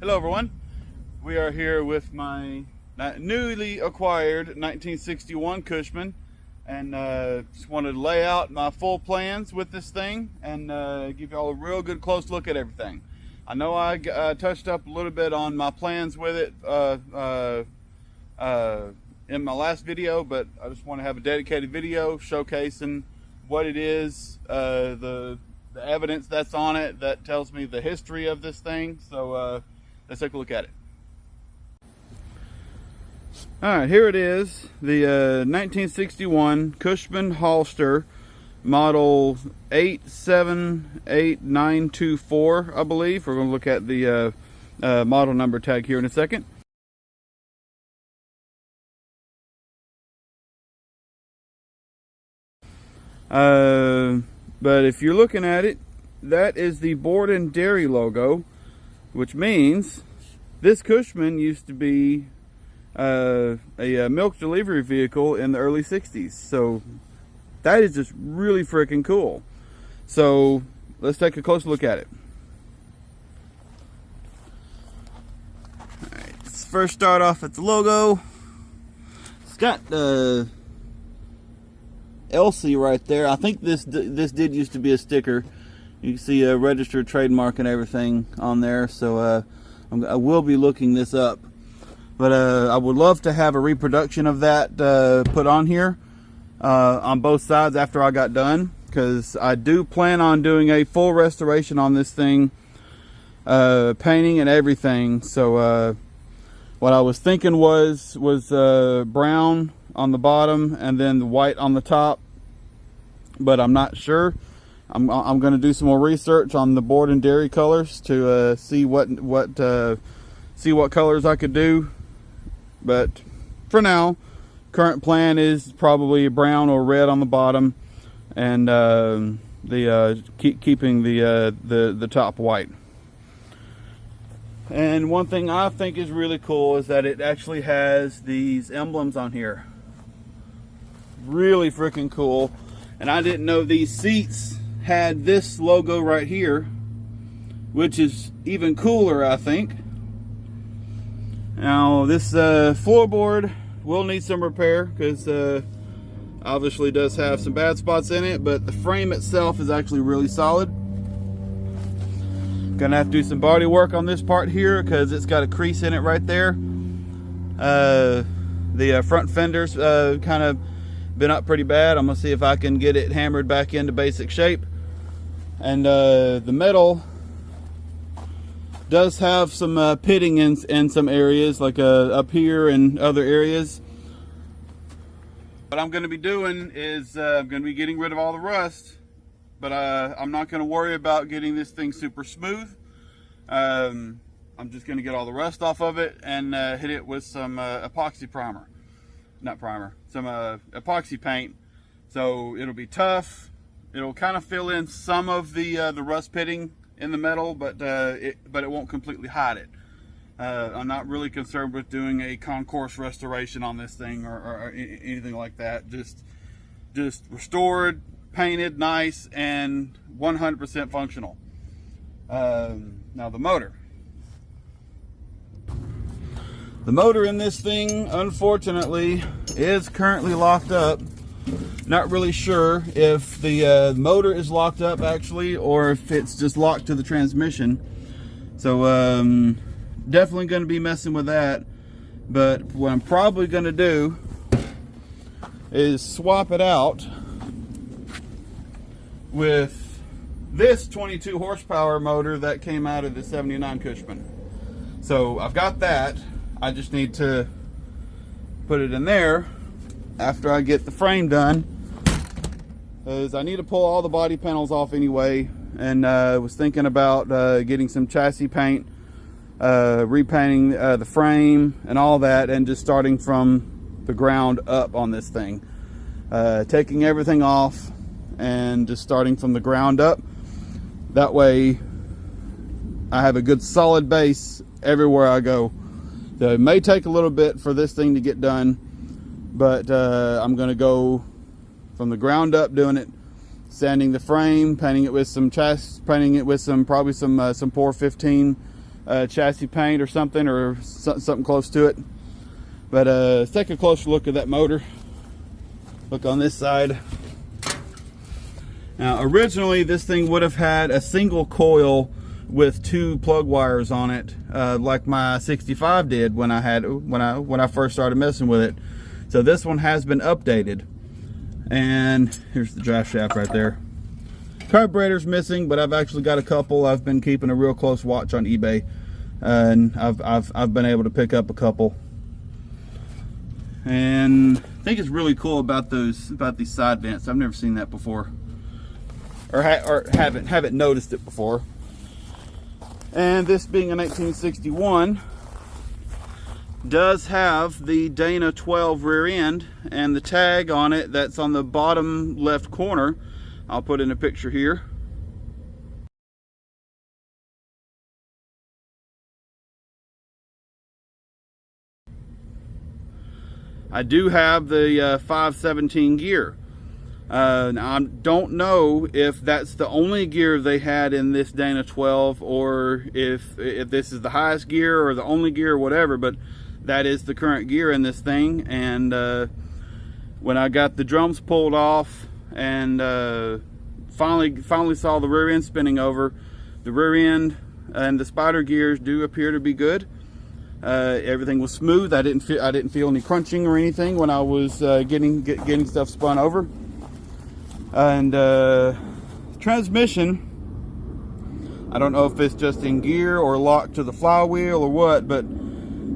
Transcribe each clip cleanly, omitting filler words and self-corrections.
Hello everyone, we are here with my newly acquired 1961 Cushman, and just wanted to lay out my full plans with this thing and give y'all a real good close look at everything. I know I touched up a little bit on my plans with it in my last video, but I just want to have a dedicated video showcasing what it is, the evidence that's on it that tells me the history of this thing. So let's take a look at it. Alright, here it is, the 1961 Cushman Haulster, model 878924, I believe. We're going to look at the model number tag here in a second. But if you're looking at it, that is the Borden dairy logo, which means this Cushman used to be a milk delivery vehicle in the early 60s. So that is just really freaking cool. So let's take a closer look at it. All right, let's first start off at the logo. It's got Elsie right there. I think this did used to be a sticker. You can see a registered trademark and everything on there. So I will be looking this up. But I would love to have a reproduction of that put on here on both sides after I got done, because I do plan on doing a full restoration on this thing, painting and everything. So what I was thinking was brown on the bottom and then the white on the top, but I'm not sure. I'm going to do some more research on the Borden dairy colors to see what colors I could do. But for now, current plan is probably brown or red on the bottom, and keeping the top white. And one thing I think is really cool is that it actually has these emblems on here. Really freaking cool. And I didn't know these seats had this logo right here, which is even cooler, I think. Now this floorboard will need some repair, because obviously does have some bad spots in it, but the frame itself is actually really solid. Gonna have to do some body work on this part here because it's got a crease in it right there. The front fenders kind of been up pretty bad. I'm gonna see if I can get it hammered back into basic shape. And the metal does have some pitting in some areas, like up here and other areas. What I'm going to be doing is I'm going to be getting rid of all the rust, but I'm not going to worry about getting this thing super smooth. I'm just going to get all the rust off of it and hit it with some epoxy epoxy paint. So it'll be tough. It'll kind of fill in some of the rust pitting in the metal, but it won't completely hide it. I'm not really concerned with doing a concourse restoration on this thing or anything like that. Just restored, painted nice, and 100% functional. Now the motor. The motor in this thing, unfortunately, is currently locked up. Not really sure if the motor is locked up actually, or if it's just locked to the transmission. So definitely going to be messing with that. But what I'm probably going to do is swap it out with this 22 horsepower motor that came out of the 79 Cushman. So I've got that. I just need to put it in there after I get the frame done, because I need to pull all the body panels off anyway, and was thinking about getting some chassis paint, repainting the frame and all that, and just starting from the ground up on this thing, taking everything off and just starting from the ground up. That way I have a good solid base everywhere I go. So it may take a little bit for this thing to get done, but I'm going to go from the ground up doing it, sanding the frame, painting it with some chassis, painting it with some probably some 415 chassis paint or something, or something close to it. But let's take a closer look at that motor. Look on this side. Now originally this thing would have had a single coil with 2 plug wires on it, like my 65 did when I first started messing with it. So this one has been updated, and here's the drive shaft right there. Carburetor's missing, but I've actually got a couple. I've been keeping a real close watch on eBay, and I've been able to pick up a couple. And I think it's really cool about these side vents. I've never seen that before, or haven't noticed it before. And this being a 1961, does have the Dana 12 rear end, and the tag on it that's on the bottom left corner, I'll put in a picture here. I do have the 517 gear. Now I don't know if that's the only gear they had in this Dana 12, or if this is the highest gear or the only gear or whatever, but that is the current gear in this thing. And when I got the drums pulled off and finally saw the rear end spinning over, the rear end and the spider gears do appear to be good. Everything was smooth. I didn't feel any crunching or anything when I was getting stuff spun over. And transmission, I don't know if it's just in gear or locked to the flywheel or what, but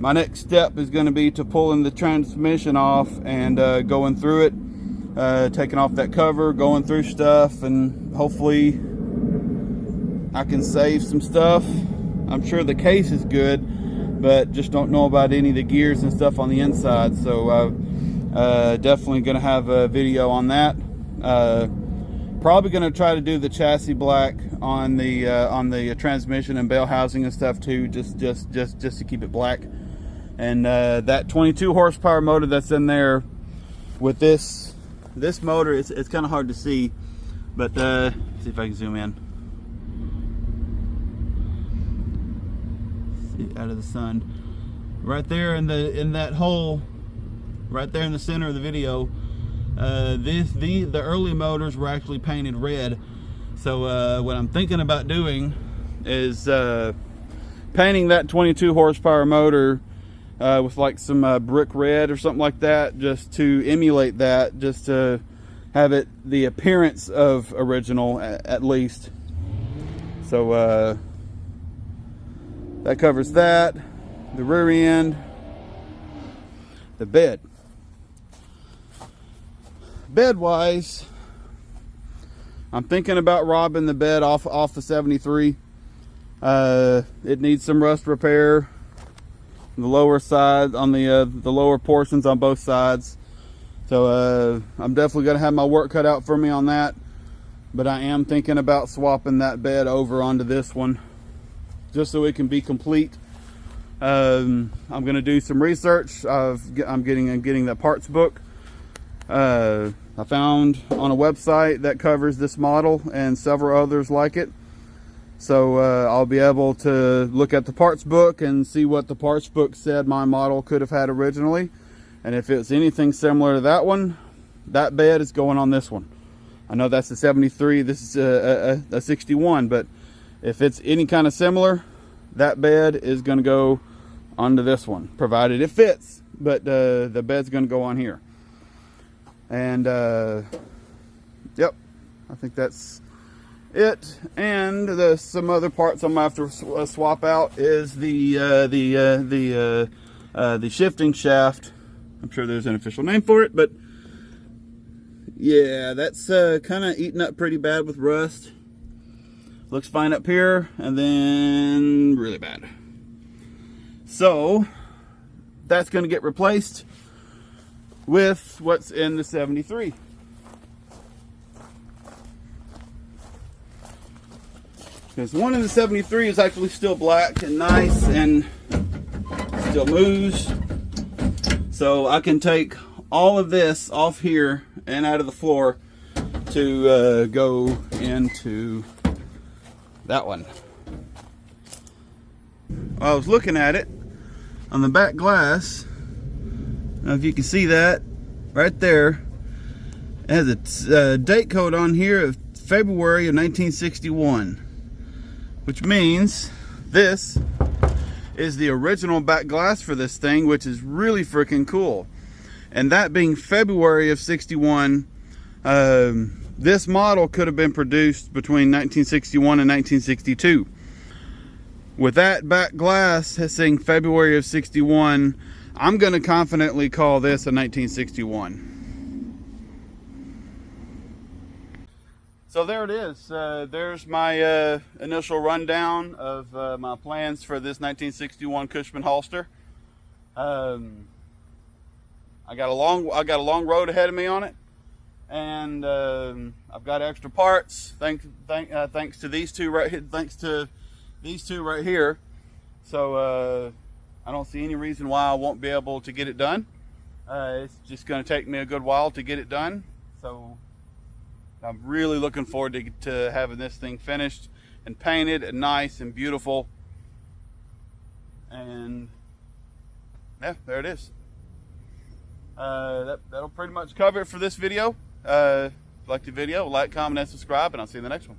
my next step is going to be to pulling the transmission off and going through it, taking off that cover, going through stuff, and hopefully I can save some stuff. I'm sure the case is good, but just don't know about any of the gears and stuff on the inside. So definitely going to have a video on that. Probably going to try to do the chassis black on the transmission and bell housing and stuff too, just to keep it black. And that 22 horsepower motor that's in there with this motor, it's kind of hard to see, but see if I can zoom in. See out of the sun, right there in that hole, right there in the center of the video. The early motors were actually painted red, so what I'm thinking about doing is painting that 22 horsepower motor with like some brick red or something like that, just to emulate that, just to have it the appearance of original at least. So that covers that, the rear end, the bed. Bed wise, I'm thinking about robbing the bed off the 73. It needs some rust repair on the lower side, on the lower portions on both sides. So I'm definitely gonna have my work cut out for me on that. But I am thinking about swapping that bed over onto this one, just so it can be complete. I'm gonna do some research. I'm getting that parts book. I found on a website that covers this model and several others like it. So I'll be able to look at the parts book and see what the parts book said my model could have had originally. And if it's anything similar to that one, that bed is going on this one. I know that's a 73, this is a 61, but if it's any kind of similar, that bed is going to go onto this one, provided it fits. But the bed's going to go on here. And yep, I think that's it. And some other parts I'm gonna have to swap out is the shifting shaft. I'm sure there's an official name for it, but yeah, that's kind of eaten up pretty bad with rust. Looks fine up here, and then really bad. So that's going to get replaced with what's in the 73. Because one in the 73 is actually still black and nice and still moves. So I can take all of this off here and out of the floor to go into that one. I was looking at it on the back glass. I don't know if you can see that right there. It has a date code on here of February of 1961, which means this is the original back glass for this thing, which is really freaking cool. And that being February of 61, this model could have been produced between 1961 and 1962. With that back glass saying February of 61, I'm going to confidently call this a 1961. So there it is. There's my initial rundown of my plans for this 1961 Cushman Haulster. I got a long road ahead of me on it, and I've got extra parts thanks to these two right here. Thanks to these two right here. So I don't see any reason why I won't be able to get it done. It's just going to take me a good while to get it done. So I'm really looking forward to having this thing finished and painted and nice and beautiful. And yeah, there it is. That'll pretty much cover it for this video. If you like the video, like, comment, and subscribe, and I'll see you in the next one.